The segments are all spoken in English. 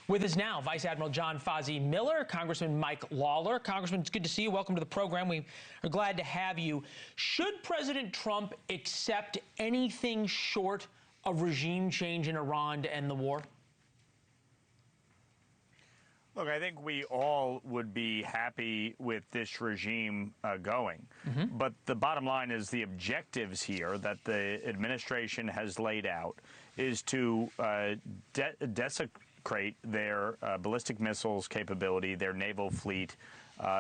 With us now, Vice Admiral John Fozzie Miller, Congressman Mike Lawler. Congressman, it's good to see you. Welcome to the program. We are glad to have you. Should President Trump accept anything short of regime change in Iran to end the war? Look, I think we all would be happy with this regime going. But the bottom line is the objectives here that the administration has laid out is to desecrate their ballistic missiles capability, their naval fleet,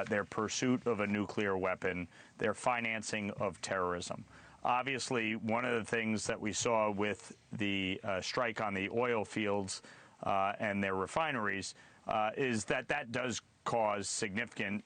their pursuit of a nuclear weapon, their financing of terrorism. Obviously, one of the things that we saw with the strike on the oil fields and their refineries is that does cause significant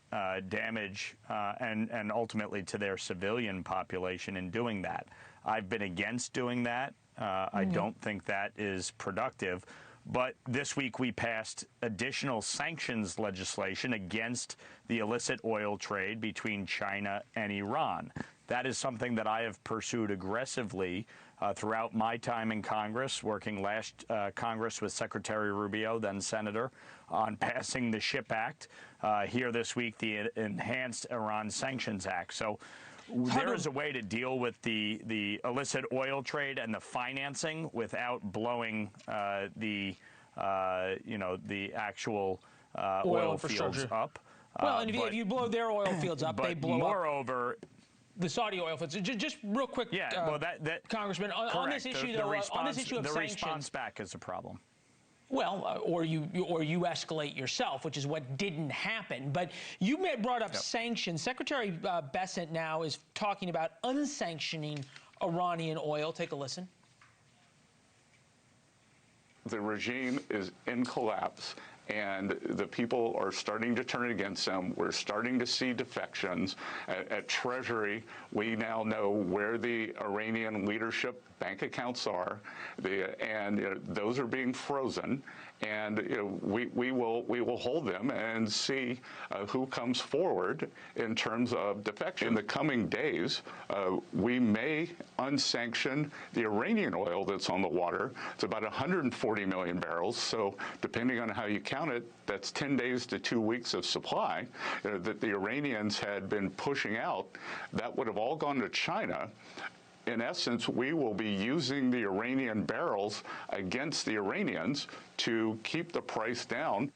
damage and ultimately to their civilian population in doing that. I've been against doing that. I don't think that is productive. But this week we passed additional sanctions legislation against the illicit oil trade between China and Iran. That is something that I have pursued aggressively throughout my time in Congress, working last Congress with Secretary Rubio, then Senator, on passing the SHIP Act. Here this week, the Enhanced Iran Sanctions Act. So there is a way to deal with the illicit oil trade and the financing without blowing the actual oil fields up. Well, and if you blow their oil fields up, they blow moreover, up the Saudi oil fields. Just real quick, Congressman, on this issue, on this issue of sanctions, the response back is a problem. Well, or you escalate yourself, which is what didn't happen. But you brought up sanctions. Secretary Bessent now is talking about unsanctioning Iranian oil. Take a listen. The regime is in collapse, and the people are starting to turn against them. We're starting to see defections. At Treasury, we now know where the Iranian leadership bank accounts are, and those are being frozen. And we will hold them and see who comes forward in terms of defection. In the coming days, we may unsanction the Iranian oil that's on the water. It's about 140 million barrels. So depending on how you count it, that's 10 days to 2 weeks of supply that the Iranians had been pushing out. That would have all gone to China. In essence, we will be using the Iranian barrels against the Iranians to keep the price down.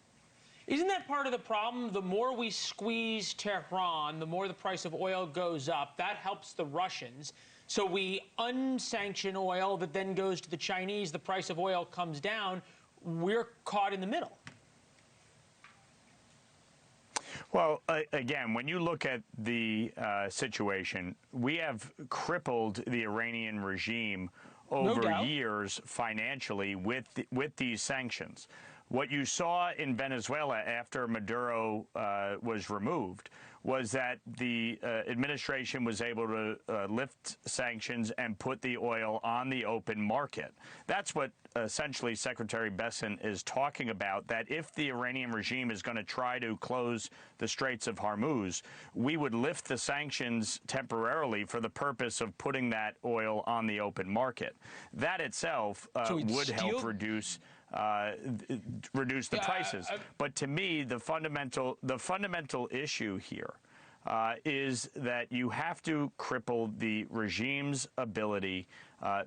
Isn't that part of the problem? The more we squeeze Tehran, the more the price of oil goes up. That helps the Russians. So we unsanction oil that then goes to the Chinese. The price of oil comes down. We're caught in the middle. Well, again, when you look at the situation, we have crippled the Iranian regime over years financially with these sanctions. What you saw in Venezuela after Maduro was removed was that the administration was able to lift sanctions and put the oil on the open market. That's what essentially Secretary Bessent is talking about, that if the Iranian regime is going to try to close the Straits of Hormuz, we would lift the sanctions temporarily for the purpose of putting that oil on the open market. That itself would help reduce the prices. But to me, the fundamental issue here is that you have to cripple the regime's ability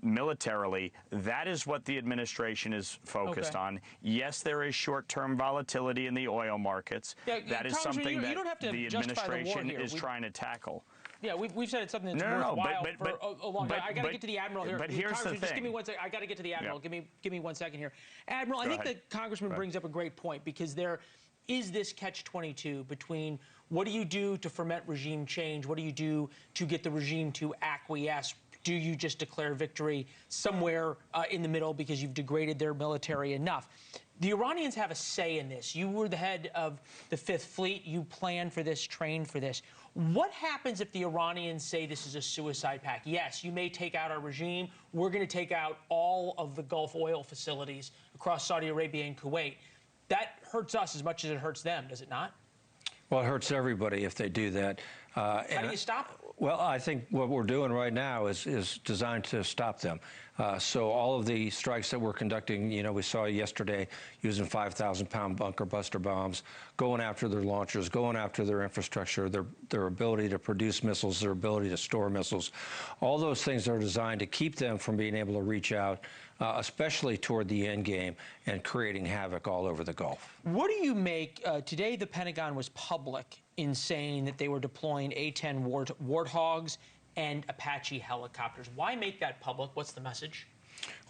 militarily. That is what the administration is focused on. Yes, there is short-term volatility in the oil markets. That is something that the administration is trying to tackle. Yeah, we've said it's something that's worthwhile for a long time. I got to get to the Admiral here. But here's the thing. Just give me 1 second. I got to get to the Admiral. Yeah. Give me 1 second here. Admiral, I think the Congressman brings up a great point, because there is this catch-22 between what do you do to ferment regime change? What do you do to get the regime to acquiesce? Do you just declare victory somewhere in the middle because you've degraded their military enough? The Iranians have a say in this. You were the head of the Fifth Fleet. You planned for this, trained for this. What happens if the Iranians say this is a suicide pact? Yes, you may take out our regime. We're going to take out all of the Gulf oil facilities across Saudi Arabia and Kuwait. That hurts us as much as it hurts them, does it not? Well, it hurts everybody if they do that. How do you stop it? Well, I think what we're doing right now is designed to stop them. So all of the strikes that we're conducting, you know, we saw yesterday using 5,000-pound bunker buster bombs, going after their launchers, going after their infrastructure, their ability to produce missiles, their ability to store missiles. All those things are designed to keep them from being able to reach out, especially toward the end game, and creating havoc all over the Gulf. What do you make, today the Pentagon was public in saying that they were deploying A-10 Warthogs and Apache helicopters. Why make that public? What's the message?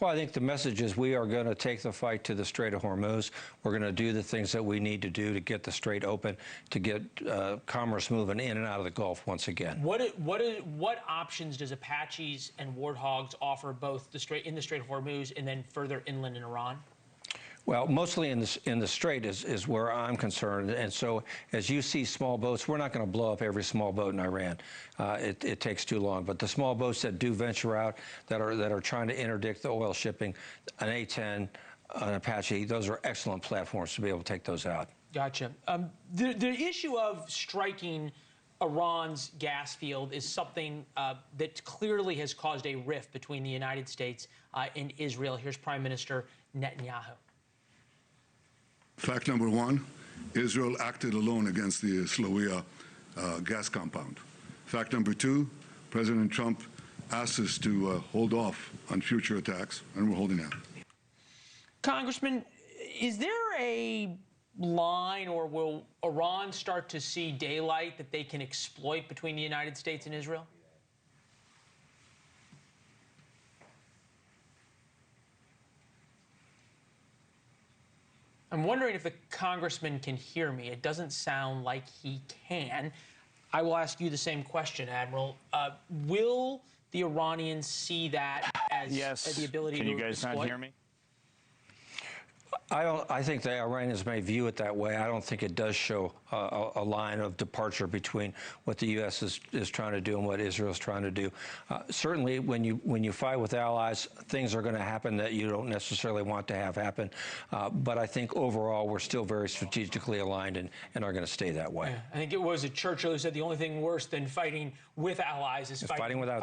Well, I think the message is we are going to take the fight to the Strait of Hormuz. We're going to do the things that we need to do to get the strait open, to get commerce moving in and out of the Gulf once again. What options does Apaches and Warthogs offer both in the Strait of Hormuz and then further inland in Iran? Well, mostly in the Strait is where I'm concerned. And so as you see small boats, we're not going to blow up every small boat in Iran. It takes too long. But the small boats that do venture out, that are trying to interdict the oil shipping, an A-10, an Apache, those are excellent platforms to be able to take those out. Gotcha. The issue of striking Iran's gas field is something that clearly has caused a rift between the United States and Israel. Here's Prime Minister Netanyahu. Fact number one, Israel acted alone against the Slawiyah gas compound. Fact number two, President Trump asked us to hold off on future attacks, and we're holding out. Congressman, is there a line, or will Iran start to see daylight that they can exploit between the United States and Israel? I'm wondering if the congressman can hear me. It doesn't sound like he can. I will ask you the same question, Admiral. Will the Iranians see that as the ability to exploit? Can you guys not hear me? I think the Iranians may view it that way. I don't think it does show a line of departure between what the U.S. is trying to do and what Israel is trying to do. Certainly, when you fight with allies, things are going to happen that you don't necessarily want to have happen. But I think overall, we're still very strategically aligned and are going to stay that way. Yeah, I think it was Churchill who said the only thing worse than fighting with allies is fighting without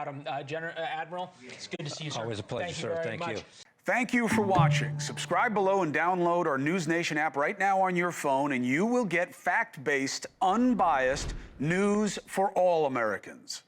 them. Admiral, it's good to see you, sir. Always a pleasure, sir. Thank you. Thank you for watching. Subscribe below and download our NewsNation app right now on your phone, and you will get fact-based, unbiased news for all Americans.